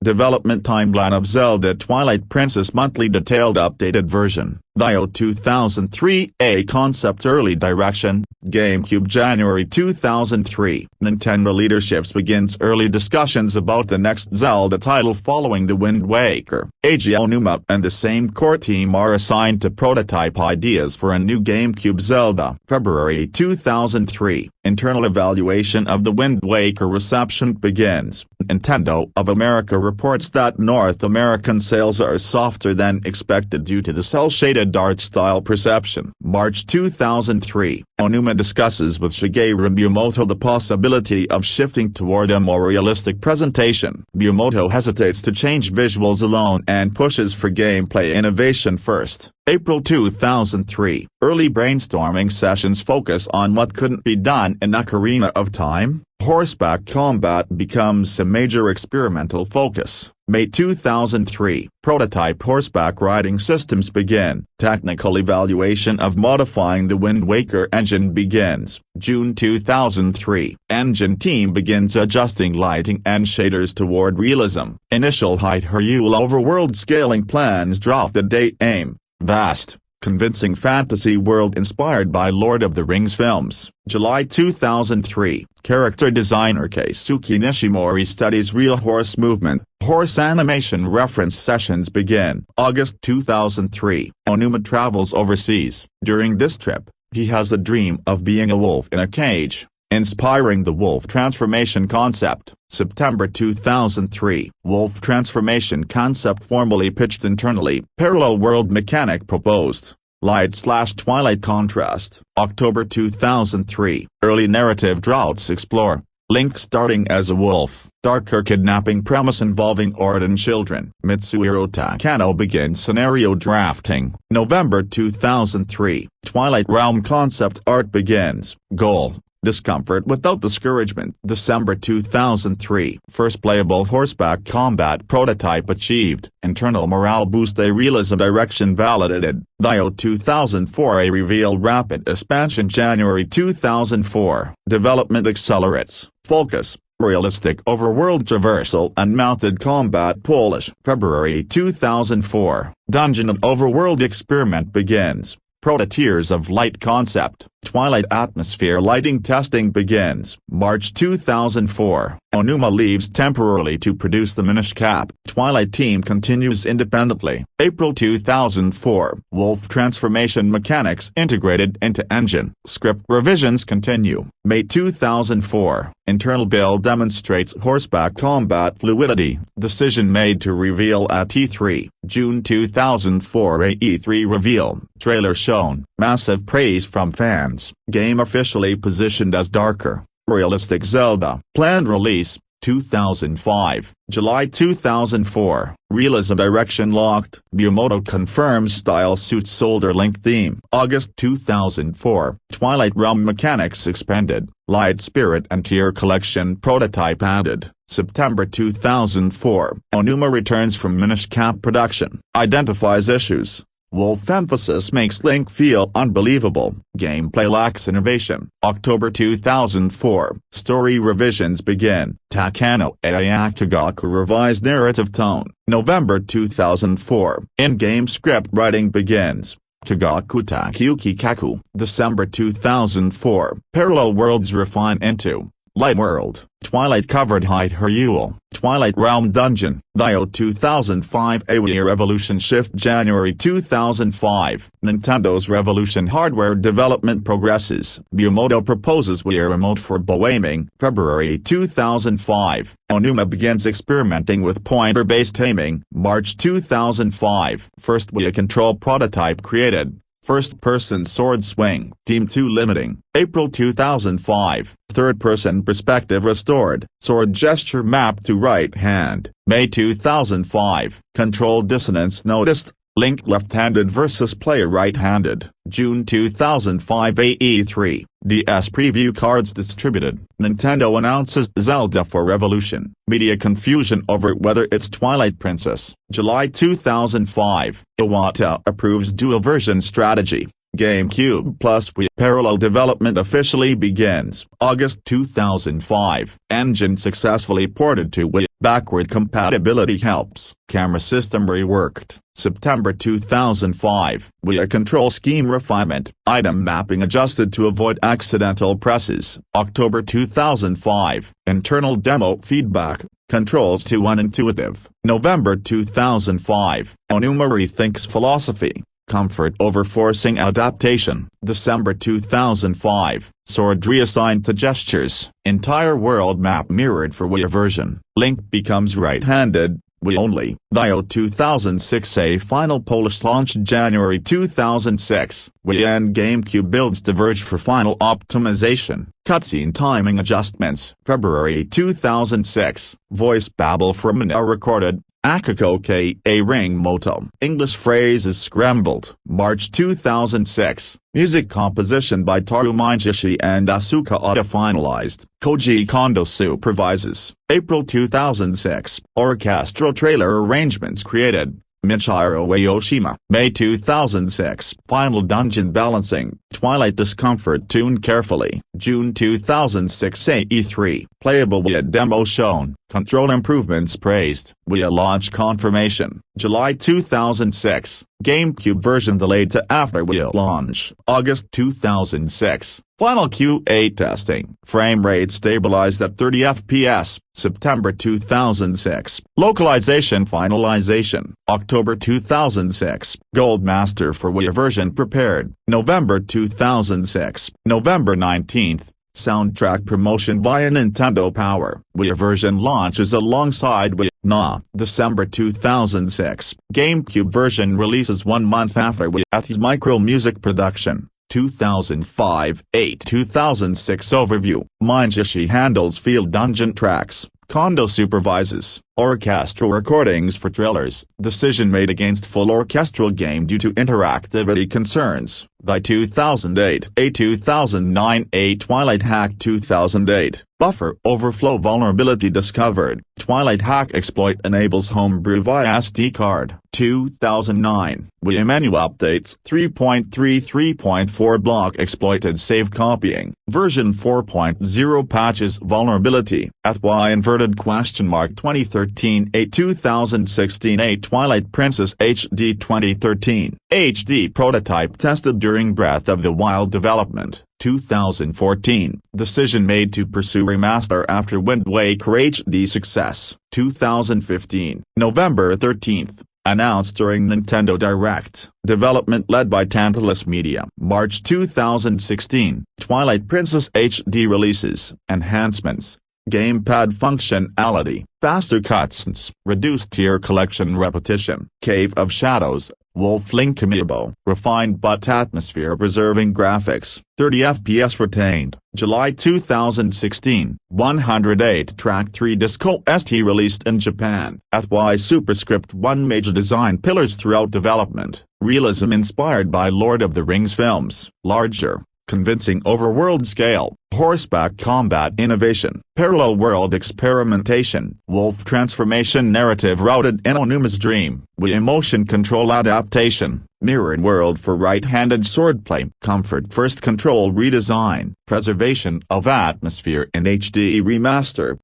Development timeline of Zelda Twilight Princess monthly detailed updated version. Dio 2003 A concept early direction, GameCube January 2003. Nintendo leadership begins early discussions about the next Zelda title following The Wind Waker. Eiji Aonuma and the same core team are assigned to prototype ideas for a new GameCube Zelda. February 2003. Internal evaluation of The Wind Waker reception begins. Nintendo of America reports that North American sales are softer than expected due to the cel-shaded art style perception. March 2003. Aonuma discusses with Shigeru Miyamoto the possibility of shifting toward a more realistic presentation. Miyamoto hesitates to change visuals alone and pushes for gameplay innovation first. April 2003. Early brainstorming sessions focus on what couldn't be done in Ocarina of Time. Horseback combat becomes a major experimental focus. May 2003. Prototype horseback riding systems begin. Technical evaluation of modifying the Wind Waker engine begins. June 2003. Engine team begins adjusting lighting and shaders toward realism. Initial Hyrule overworld scaling plans drop. The date aim. Vast, convincing fantasy world inspired by Lord of the Rings films. July 2003. Character designer Keisuke Nishimori studies real horse movement. Horse animation reference sessions begin. August 2003. Aonuma travels overseas. During this trip, he has a dream of being a wolf in a cage, inspiring the wolf transformation concept. September 2003. Wolf transformation concept formally pitched internally. Parallel world mechanic proposed. Light/Twilight contrast. October 2003. Early narrative droughts explore. Link starting as a wolf. Darker kidnapping premise involving Orden children. Mitsuhiro Takano begins scenario drafting. November 2003. Twilight Realm concept art begins. Goal: discomfort without discouragement. December 2003. First playable horseback combat prototype achieved. Internal morale boost. A realism direction validated. Dio 2004. A reveal rapid expansion. January 2004. Development accelerates. Focus: realistic overworld traversal and mounted combat. Polish. February 2004. Dungeon and overworld experiment begins. Proto-Tears of Light concept. Twilight atmosphere lighting testing begins. March 2004. Aonuma leaves temporarily to produce the Minish Cap. Twilight team continues independently. April 2004. Wolf transformation mechanics integrated into engine. Script revisions continue. May 2004. Internal build demonstrates horseback combat fluidity. Decision made to reveal at E3. June 2004. A E3 reveal. Trailer shown. Massive praise from fans. Game officially positioned as darker, realistic Zelda. Planned release, 2005. July 2004. Realism direction locked. Miyamoto confirms style suits Soldier Link theme. August 2004. Twilight Realm mechanics expanded. Light Spirit and Tier collection prototype added. September 2004. Aonuma returns from Minish Cap production. Identifies issues. Wolf emphasis makes Link feel unbelievable. Gameplay lacks innovation. October 2004. Story revisions begin. Takano Ayakagaku revised narrative tone. November 2004. In-game script writing begins. Kagaku Takeuki Kaku. December 2004. Parallel worlds refine into Light World. Twilight covered Hyrule. Twilight Realm Dungeon. Dio 2005. A Wii Revolution shift. January 2005. Nintendo's Revolution hardware development progresses. Miyamoto proposes Wii Remote for bow aiming. February 2005. Aonuma begins experimenting with pointer-based aiming. March 2005. First Wii control prototype created. First-person sword swing. Team 2 limiting. April 2005. Third-person perspective restored. Sword gesture mapped to right hand. May 2005. Control dissonance noticed. Link left-handed versus player right-handed. June 2005. AE3. DS preview cards distributed. Nintendo announces Zelda for Revolution. Media confusion over whether it's Twilight Princess. July 2005. Iwata approves dual version strategy. GameCube Plus Wii parallel development officially begins. August 2005. Engine successfully ported to Wii. Backward compatibility helps. Camera system reworked. September 2005. Wii control scheme refinement. Item mapping adjusted to avoid accidental presses. October 2005. Internal demo feedback. Controls too unintuitive. November 2005. Onuma rethinks philosophy. Comfort over forcing adaptation. December 2005. Sword reassigned to gestures. Entire world map mirrored for Wii version. Link becomes right-handed. Wii only. Dio 2006. A final Polish launch January 2006. Wii and GameCube builds diverge for final optimization. Cutscene timing adjustments. February 2006. Voice babble from Mina recorded. Akiko ka ring moto. English phrases scrambled. March 2006. Music composition by Toru Minegishi and Asuka Ota finalized. Koji Kondo supervises. April 2006. Orchestral trailer arrangements created. Michiru Aoshima. May 2006. Final dungeon balancing. Twilight discomfort tuned carefully. June 2006. AE3. Playable Wii demo shown. Control improvements praised. Wii launch confirmation. July 2006. GameCube version delayed to after Wii launch. August 2006. Final QA testing. Frame rate stabilized at 30 FPS. September 2006. Localization finalization. October 2006. Gold Master for Wii version prepared. November 2006. November 19th. Soundtrack promotion via Nintendo Power. Wii version launches alongside Wii. December 2006. GameCube version releases 1 month after Wii at Micro Music Production. 2005. 2006 Overview. Minegishi handles field dungeon tracks. Kondo supervises. Orchestral recordings for trailers. Decision made against full orchestral game due to interactivity concerns. By 2008. 2009. A Twilight hack 2008. Buffer overflow vulnerability discovered. Twilight hack exploit enables homebrew via SD card. 2009. Wii menu updates 3.3.3.4 block exploited save copying. Version 4.0 patches vulnerability. At Y inverted question mark 2013. A 2016. A Twilight Princess HD 2013. HD prototype tested during Breath of the Wild development. 2014. Decision made to pursue remaster after Wind Waker HD success. 2015. November 13th. Announced during Nintendo Direct. Development led by Tantalus Media. March 2016. Twilight Princess HD releases. Enhancements. Gamepad functionality. Faster cutscenes. Reduced tier collection repetition. Cave of Shadows. Wolf Link Amiibo. Refined but atmosphere preserving graphics. 30 FPS retained. July 2016. 108 Track 3 Disco ST released in Japan. At Y Superscript 1 major design pillars throughout development. Realism inspired by Lord of the Rings films. Larger. Convincing overworld scale. Horseback combat innovation. Parallel world experimentation. Wolf transformation narrative routed in Onuma's dream. Wii emotion control adaptation. Mirrored world for right-handed swordplay. Comfort first control redesign. Preservation of atmosphere in HD remaster.